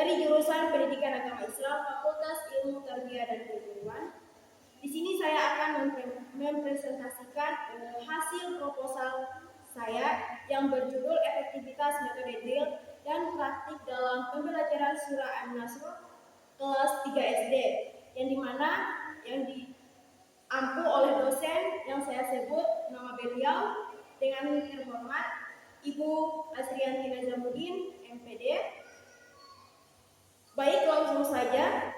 dari jurusan Pendidikan Agama Islam Fakultas Ilmu Tarbiyah dan Keguruan. Di sini saya akan mempresentasikan hasil proposal saya yang berjudul efektivitas metode drill dan praktik dalam pembelajaran surah An-Nasr kelas 3 SD, yang dimana yang diampu oleh dosen yang saya sebut nama beliau dengan terhormat Ibu Asrianti Nazamuddin, MPD. Baik, langsung saja.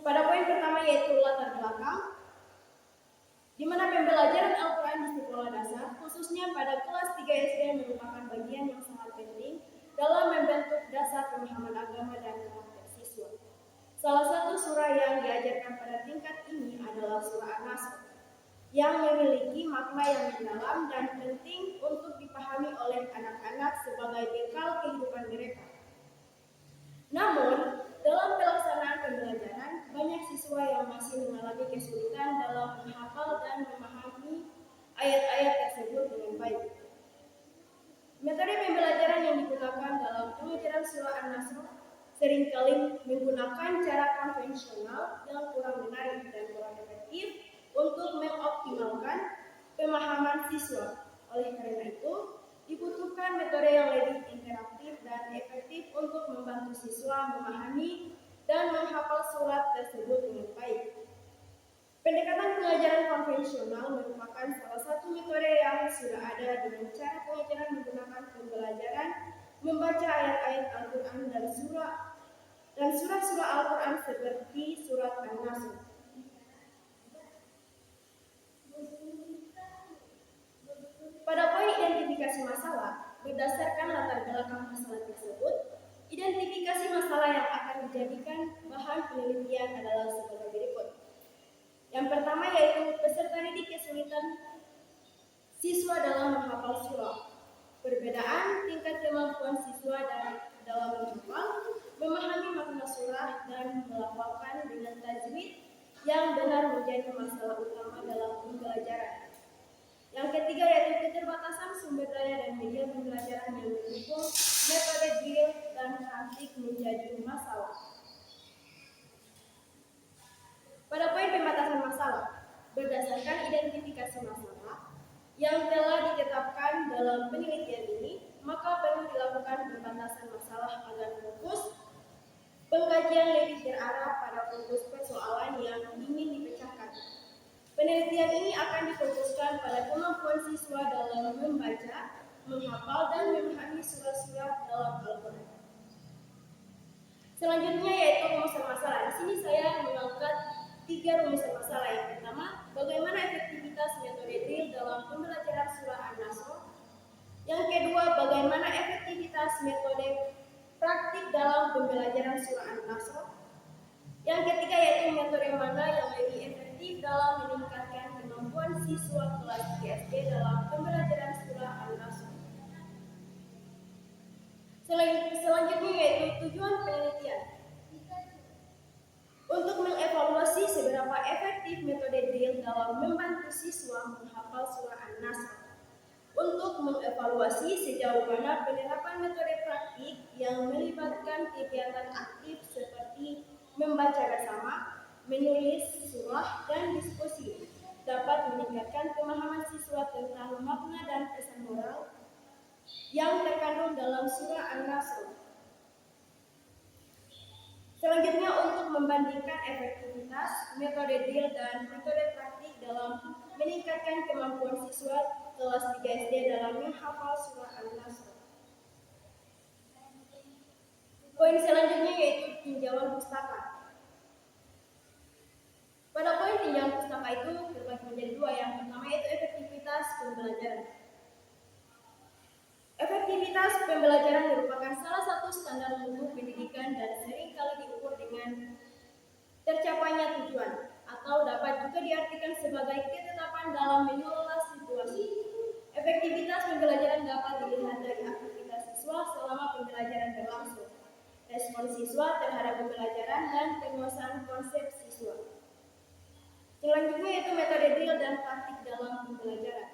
Pada poin pertama yaitu latar belakang, di mana pembelajaran Al-Quran di sekolah dasar, khususnya pada kelas 3 SD, merupakan bagian yang sangat penting dalam membentuk dasar pemahaman agama dan karakter siswa. Salah satu surah yang diajarkan pada tingkat ini adalah surah An-Nasr, yang memiliki makna yang mendalam dan penting untuk dipahami oleh anak-anak sebagai bekal kehidupan mereka. Namun, dalam pelaksanaan pembelajaran, banyak siswa yang masih mengalami kesulitan dalam menghafal dan memahami ayat-ayat tersebut dengan baik. Metode pembelajaran yang digunakan dalam pengajaran surah An-Nasr seringkali menggunakan cara konvensional yang kurang menarik dan kurang efektif untuk mengoptimalkan pemahaman siswa. Oleh karena itu, dibutuhkan metode yang lebih interaktif dan efektif untuk membantu siswa memahami dan menghafal surat tersebut dengan baik. Pendekatan pengajaran konvensional merupakan salah satu metode yang sudah ada dengan cara pengajaran menggunakan pembelajaran membaca ayat-ayat Al-Quran dan surah-surah Al-Quran seperti surat An-Nasr. Pada poin identifikasi masalah, berdasarkan latar belakang masalah tersebut, identifikasi masalah yang akan dijadikan bahan penelitian adalah sebagai berikut. Yang pertama yaitu peserta didik kesulitan siswa dalam menghafal surah. Perbedaan tingkat kemampuan siswa dalam menghafal, memahami makna surah, dan melafalkan dengan tajwid yang benar menjadi masalah utama dalam pembelajaran. Yang ketiga yaitu keterbatasan sumber daya dan media pembelajaran yang mendukung metode drill dan praktik menjadi masalah. Pada poin pembatasan masalah, berdasarkan identifikasi masalah yang telah ditetapkan dalam penelitian ini, maka perlu dilakukan pembatasan masalah agar fokus pengkajian lebih terarah pada fokus persoalan yang ingin dipecahkan. Penelitian ini akan difokuskan pada kemampuan siswa dalam membaca, menghafal, dan memahami surah-surah dalam Al-Quran. Selanjutnya yaitu rumusan masalah. Di sini saya mengangkat 3 rumusan masalah. Yang pertama, bagaimana efektivitas metode drill dalam pembelajaran surah An-Nasr. Yang kedua, bagaimana efektivitas metode praktik dalam pembelajaran surah An-Nasr. Yang ketiga yaitu metode mana yang lebih efektif dalam meningkatkan kemampuan siswa kelas 3 SD dalam pembelajaran surah An-Nasr. Selanjutnya yaitu tujuan penelitian. Untuk mengevaluasi seberapa efektif metode drill dalam membantu siswa menghafal surah An-Nasr. Untuk mengevaluasi sejauh mana penerapan metode praktik yang melibatkan kegiatan aktif seperti membaca bersama, menulis surah, dan diskusi dapat meningkatkan pemahaman siswa tentang makna dan pesan moral yang terkandung dalam surah An-Nasr. Selanjutnya untuk membandingkan efektivitas metode drill dan metode praktik dalam meningkatkan kemampuan siswa kelas 3 SD dalam menghafal surah An-Nasr. Poin selanjutnya yaitu tinjauan pustaka. Pada poin tinjauan pustaka itu terbagi menjadi 2. Yang pertama yaitu efektivitas pembelajaran. Efektivitas pembelajaran merupakan salah satu standar mutu pendidikan dan seringkali diukur dengan tercapainya tujuan, atau dapat juga diartikan sebagai ketetapan dalam mengelola situasi. Efektivitas pembelajaran dapat dilihat dari aktivitas siswa selama pembelajaran berlangsung, respon siswa terhadap pembelajaran, dan penguasaan konsep siswa. Selanjutnya yaitu metode drill dan praktik dalam pembelajaran.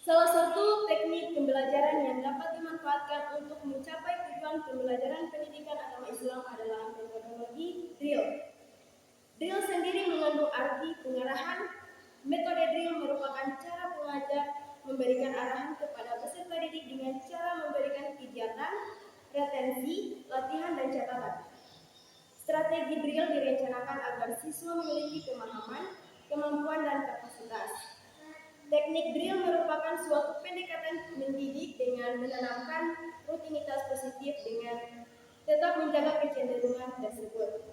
Salah satu teknik pembelajaran yang dapat dimanfaatkan untuk mencapai tujuan pembelajaran pendidikan agama Islam adalah metodologi drill. Drill sendiri mengandung arti pengarahan. Metode drill merupakan cara pengajar memberikan arahan kepada peserta didik dengan cara memberikan kegiatan, retensi, latihan, dan catatan. Strategi drill direncanakan agar siswa memiliki pemahaman, kemampuan, dan kapasitas. Teknik drill merupakan suatu pendekatan mendidik dengan menanamkan rutinitas positif dengan tetap menjaga kecenderungan tersebut.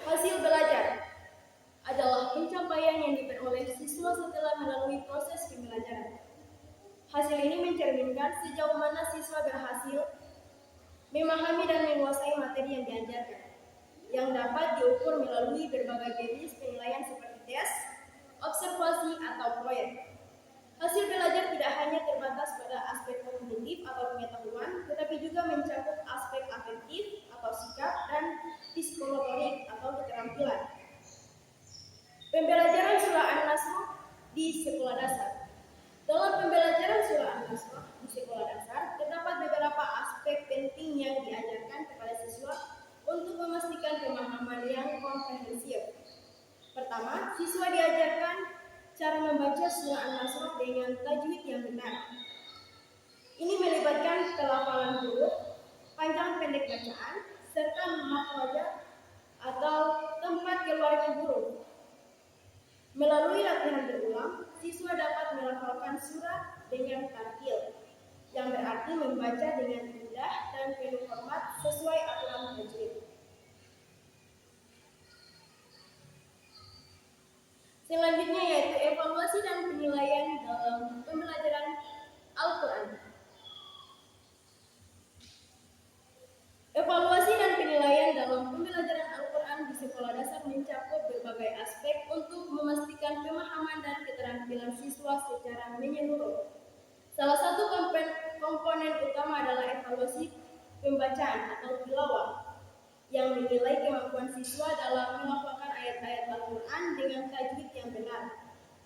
Hasil belajar adalah pencapaian yang diperoleh siswa setelah melalui proses pembelajaran. Hasil ini mencerminkan sejauh mana siswa berhasil memahami dan menguasai materi yang diajarkan, yang dapat diukur melalui berbagai jenis penilaian seperti tes, observasi, atau proyek. Hasil belajar tidak hanya terbatas pada aspek kognitif atau pengetahuan, tetapi juga mencakup aspek afektif atau sikap dan psikomotorik atau keterampilan. Pembelajaran surah An-Nasr di sekolah dasar. Dalam pembelajaran surah An-Nasr di sekolah dasar, terdapat beberapa aspek penting yang diajarkan kepada siswa untuk memastikan pemahaman yang komprehensif. Pertama, siswa diajarkan cara membaca surah An-Nasr dengan tajwid yang benar. Ini melibatkan pelafalan huruf, panjang pendek bacaan, serta makhraj atau tempat keluarnya huruf. Melalui latihan berulang, siswa dapat melafalkan surah dengan tartil, yang berarti membaca dengan mudah dan penuh hormat sesuai aturan tajwid. Selanjutnya yaitu evaluasi dan penilaian dalam pembelajaran Al-Quran. Evaluasi dan penilaian dalam pembelajaran Al-Quran di sekolah dasar mencakup berbagai aspek untuk memastikan pemahaman dan keterampilan siswa secara menyeluruh. Salah satu komponen utama adalah evaluasi pembacaan atau tilawah, yang menilai kemampuan siswa dalam melafalkan ayat-ayat Al-Quran dengan tajwid yang benar.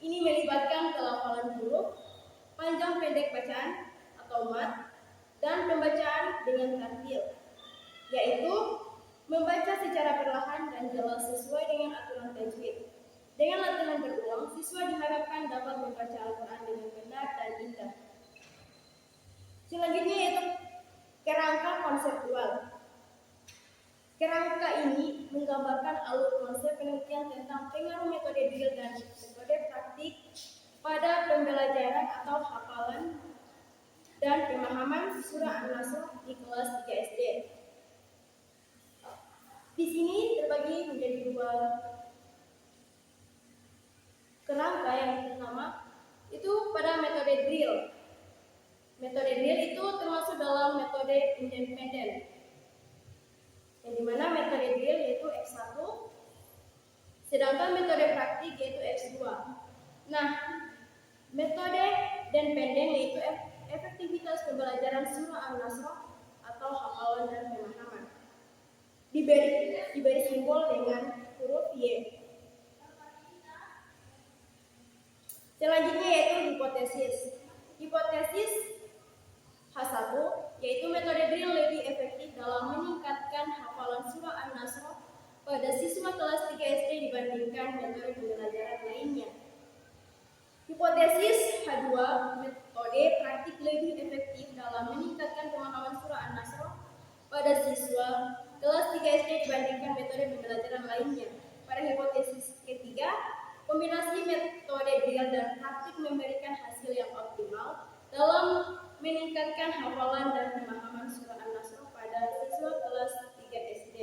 Ini melibatkan pelafalan huruf, panjang pendek bacaan atau mat, dan pembacaan dengan tartil, yaitu membaca secara perlahan dan jelas sesuai dengan aturan tajwid. Dengan latihan berulang, siswa diharapkan dapat membaca Al-Quran dengan benar dan indah. Selanjutnya yaitu kerangka konseptual. Kerangka ini menggambarkan alur konsep penelitian tentang pengaruh metode drill dan metode praktik pada pembelajaran atau hafalan dan pemahaman surah An-Nasr di kelas 3 SD. Di sini terbagi menjadi dua kerangka. Yang pertama itu pada metode drill. Metode drill itu termasuk dalam metode independen, yang dimana metode drill yaitu X1, sedangkan metode praktik yaitu X2. Nah, metode dependen yaitu efektivitas pembelajaran surah An-Nasr atau hafalan dan pemahaman. Diberi simbol dengan huruf Y. Selanjutnya yaitu hipotesis. Hipotesis H1 yaitu metode drill lebih efektif dalam meningkatkan hafalan surah An-Nasr pada siswa kelas 3 SD dibandingkan metode pembelajaran lainnya. Hipotesis H2 metode praktik lebih efektif dalam meningkatkan pemahaman surah An-Nasr pada siswa kelas 3 SD dibandingkan metode pembelajaran lainnya. Pada hipotesis ketiga, kombinasi metode drill dan praktik memberikan hasil yang optimal dalam meningkatkan hafalan dan pemahaman surah An-Nasr pada siswa kelas 3 SD.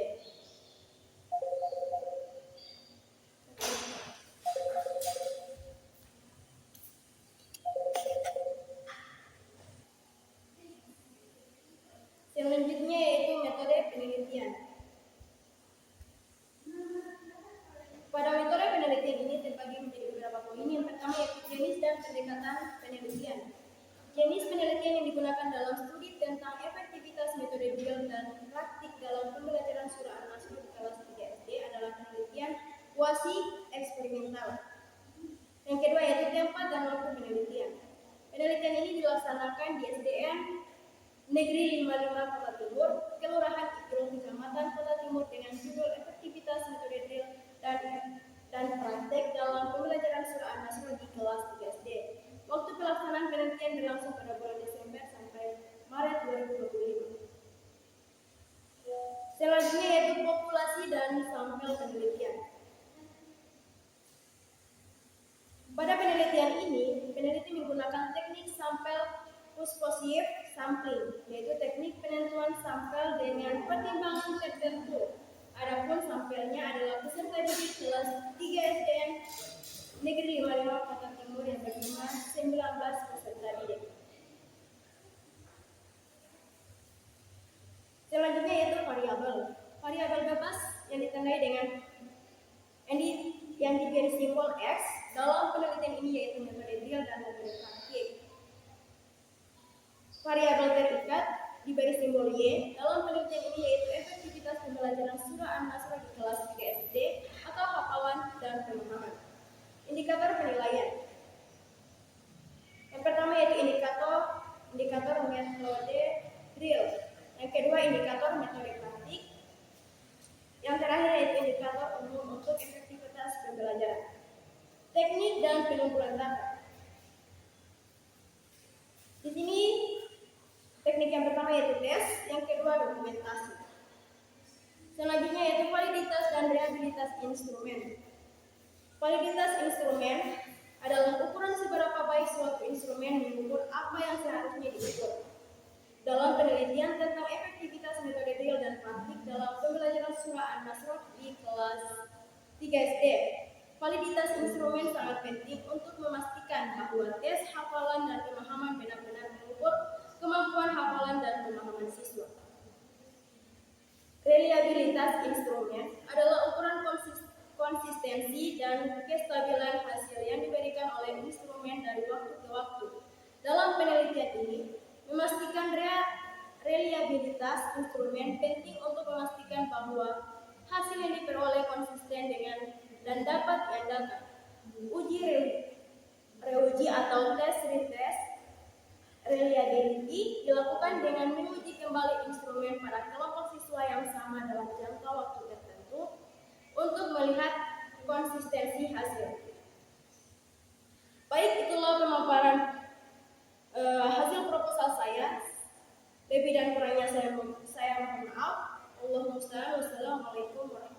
Selanjutnya yaitu metode penelitian. Pada metode penelitian ini terbagi menjadi beberapa poin. Yang pertama yaitu jenis dan pendekatan penelitian. Jenis penelitian yang digunakan dalam studi tentang efektivitas metode drill dan praktik dalam pembelajaran surah An-Nasr di kelas 3 SD adalah penelitian kuasi eksperimental. Yang kedua yaitu tempat dan waktu penelitian. Penelitian ini dilaksanakan di SDN Negeri 55 Kota Timur, Kelurahan Ikro, Kecamatan Kota Timur dengan judul efektivitas metode drill dan praktek dalam pembelajaran surah An-Nasr di kelas 3 SD. Waktu pelaksanaan penelitian berlangsung pada bulan Desember sampai Maret 2025. Selanjutnya yaitu populasi dan sampel penelitian. Pada penelitian ini, peneliti menggunakan teknik sampel push-positive sampling, yaitu teknik penentuan sampel dengan pertimbangan tertentu. Adapun sampelnya adalah peserta didik kelas 3 SDN Negeri 55 Kota Timur yang berjumlah 19 peserta didik. Selanjutnya yaitu variabel. Variabel bebas yang ditandai dengan yang diberi simbol X dalam penelitian ini yaitu metode drill dan metode praktik. Variabel terikat diberi simbol Y dalam penelitian ini yaitu efektivitas pembelajaran surah An-Nasr di kelas 3 SD atau hafalan dan pemahaman. Indikator penilaian. Yang pertama yaitu indikator metode drill. Yang kedua indikator metode praktik. Yang terakhir yaitu indikator umum untuk efektivitas pembelajaran. Teknik dan pengumpulan data. Di sini teknik yang pertama yaitu tes, yang kedua dokumentasi. Selanjutnya yaitu validitas dan reliabilitas instrumen. Validitas instrumen adalah ukuran seberapa baik suatu instrumen mengukur apa yang seharusnya diukur. Dalam penelitian tentang efektivitas metode drill dan praktik dalam pembelajaran surah An-Nasr di kelas 3 SD, validitas instrumen sangat penting untuk memastikan bahwa tes hafalan dan pemahaman benar-benar mengukur kemampuan hafalan dan pemahaman siswa. Reliabilitas instrumen adalah ukuran konsistensi dan kestabilan hasil yang diberikan oleh instrumen dari waktu ke waktu. Dalam penelitian ini, memastikan reliabilitas instrumen penting untuk memastikan bahwa hasil yang diperoleh konsisten dengan dan dapat diandalkan. Uji reuji atau tes retest reliability dilakukan dengan menguji kembali instrumen pada kelompok siswa yang sama dalam jangka waktu tertentu untuk melihat konsistensi hasil. Baik, itulah pemaparan hasil proposal saya. Lebih dan kurangnya saya mohon maaf. Allahumma shalli. Wassalamualaikum warahmatullahi wabarakatuh.